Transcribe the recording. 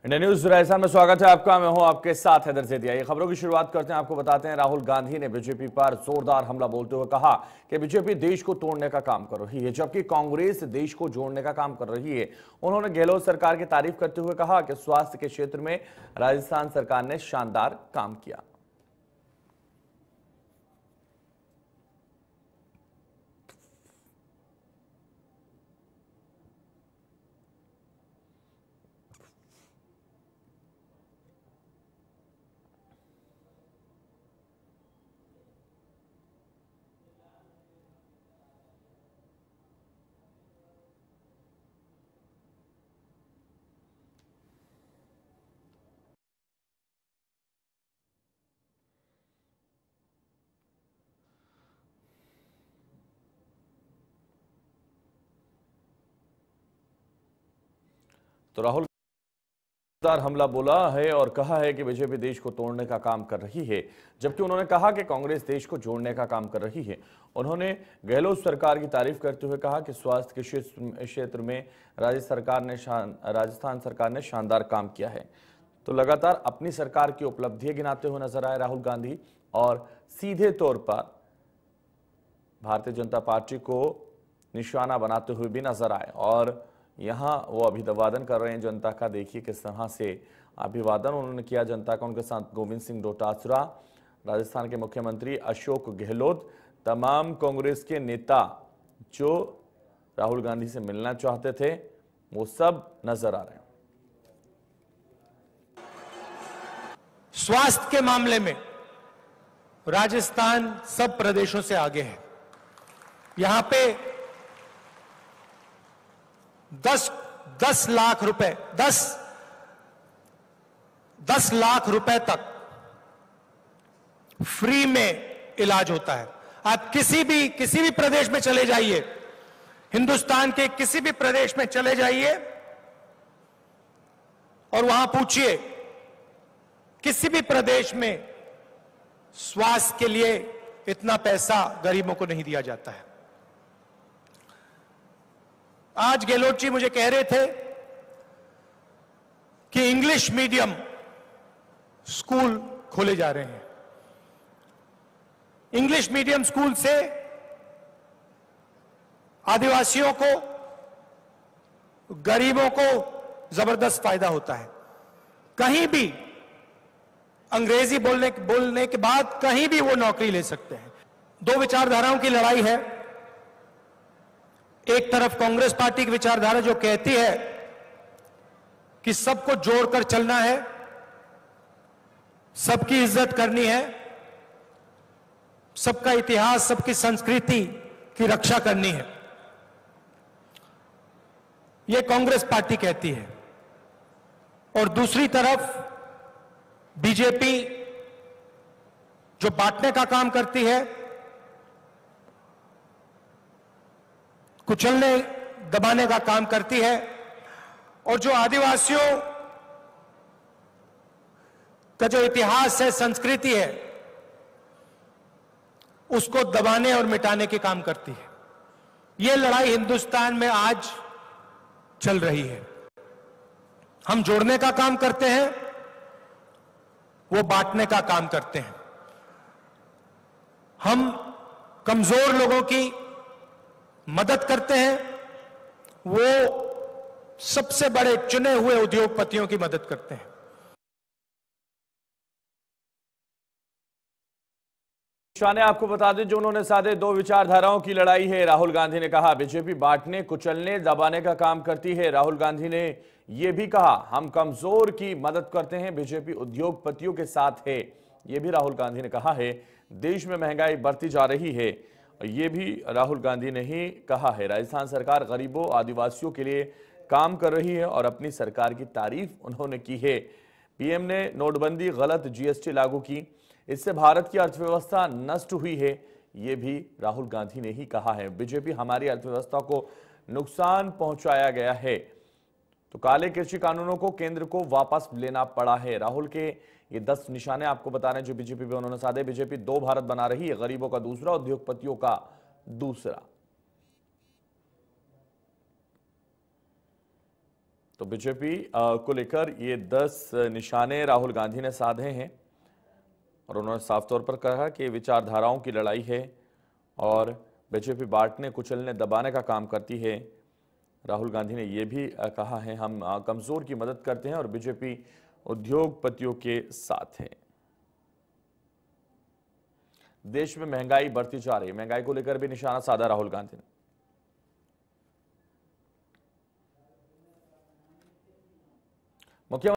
India news Rajasthan में स्वागत है आपका। मैं हूं आपके साथ हैदर सेठिया। ये खबरों की शुरुआत करते हैं। आपको बताते हैं, राहुल गांधी ने बीजेपी पर जोरदार हमला बोलते हुए कहा कि बीजेपी देश को तोड़ने का काम कर रही है, जबकि कांग्रेस देश को जोड़ने का काम कर रही है। उन्होंने गहलोत सरकार की तारीफ करते हुए कहा कि स्वास्थ्य के क्षेत्र में राजस्थान सरकार ने शानदार काम किया। तो राहुल हमला बोला है और कहा है कि बीजेपी देश को तोड़ने का काम कर रही है, जबकि उन्होंने कहा कि कांग्रेस देश को जोड़ने का काम कर रही है। उन्होंने गहलोत सरकार की तारीफ करते हुए कहा कि स्वास्थ्य के क्षेत्र में राजस्थान सरकार ने शानदार काम किया है। तो लगातार अपनी सरकार की उपलब्धियां गिनाते हुए नजर आए राहुल गांधी और सीधे तौर पर भारतीय जनता पार्टी को निशाना बनाते हुए भी नजर आए और यहां वो अभिवादन कर रहे हैं जनता का। देखिए किस तरह से अभिवादन उन्होंने किया जनता का। उनके साथ गोविंद सिंह डोटासरा, राजस्थान के मुख्यमंत्री अशोक गहलोत, तमाम कांग्रेस के नेता जो राहुल गांधी से मिलना चाहते थे वो सब नजर आ रहे हैं। स्वास्थ्य के मामले में राजस्थान सब प्रदेशों से आगे है। यहां पे 10 लाख रुपए 10 लाख रुपए तक फ्री में इलाज होता है। आप किसी भी प्रदेश में चले जाइए, हिंदुस्तान के किसी भी प्रदेश में चले जाइए और वहां पूछिए, किसी भी प्रदेश में स्वास्थ्य के लिए इतना पैसा गरीबों को नहीं दिया जाता है। आज गहलोत जी मुझे कह रहे थे कि इंग्लिश मीडियम स्कूल खोले जा रहे हैं। इंग्लिश मीडियम स्कूल से आदिवासियों को, गरीबों को जबरदस्त फायदा होता है। कहीं भी अंग्रेजी बोलने के बाद कहीं भी वो नौकरी ले सकते हैं। दो विचारधाराओं की लड़ाई है। एक तरफ कांग्रेस पार्टी की विचारधारा जो कहती है कि सबको जोड़कर चलना है, सबकी इज्जत करनी है, सबका इतिहास, सबकी संस्कृति की रक्षा करनी है, यह कांग्रेस पार्टी कहती है। और दूसरी तरफ बीजेपी जो बांटने का काम करती है, कुचलने दबाने का काम करती है, और जो आदिवासियों का जो इतिहास है, संस्कृति है, उसको दबाने और मिटाने के काम करती है। यह लड़ाई हिंदुस्तान में आज चल रही है। हम जोड़ने का काम करते हैं, वो बांटने का काम करते हैं। हम कमजोर लोगों की मदद करते हैं, वो सबसे बड़े चुने हुए उद्योगपतियों की मदद करते हैं। ने आपको बता दें, जो उन्होंने साधे दो विचारधाराओं की लड़ाई है। राहुल गांधी ने कहा बीजेपी बांटने, कुचलने, दबाने का काम करती है। राहुल गांधी ने यह भी कहा हम कमजोर की मदद करते हैं, बीजेपी उद्योगपतियों के साथ है। यह भी राहुल गांधी ने कहा है। देश में महंगाई बढ़ती जा रही है, ये भी राहुल गांधी ने ही कहा है। राजस्थान सरकार गरीबों, आदिवासियों के लिए काम कर रही है और अपनी सरकार की तारीफ उन्होंने की है। पीएम ने नोटबंदी, गलत जीएसटी लागू की, इससे भारत की अर्थव्यवस्था नष्ट हुई है, ये भी राहुल गांधी ने ही कहा है। बीजेपी हमारी अर्थव्यवस्था को नुकसान पहुंचाया गया है, तो काले कृषि कानूनों को केंद्र को वापस लेना पड़ा है। राहुल के ये 10 निशाने आपको बता रहे हैं जो बीजेपी पे उन्होंने साधे। बीजेपी दो भारत बना रही है, गरीबों का दूसरा, उद्योगपतियों का दूसरा। तो बीजेपी को लेकर ये 10 निशाने राहुल गांधी ने साधे हैं और उन्होंने साफ तौर पर कहा कि विचारधाराओं की लड़ाई है और बीजेपी बांटने कुचलने दबाने का काम करती है। राहुल गांधी ने यह भी कहा है हम कमजोर की मदद करते हैं और बीजेपी उद्योगपतियों के साथ है। देश में महंगाई बढ़ती जा रही है, महंगाई को लेकर भी निशाना साधा राहुल गांधी ने। मुख्यमंत्री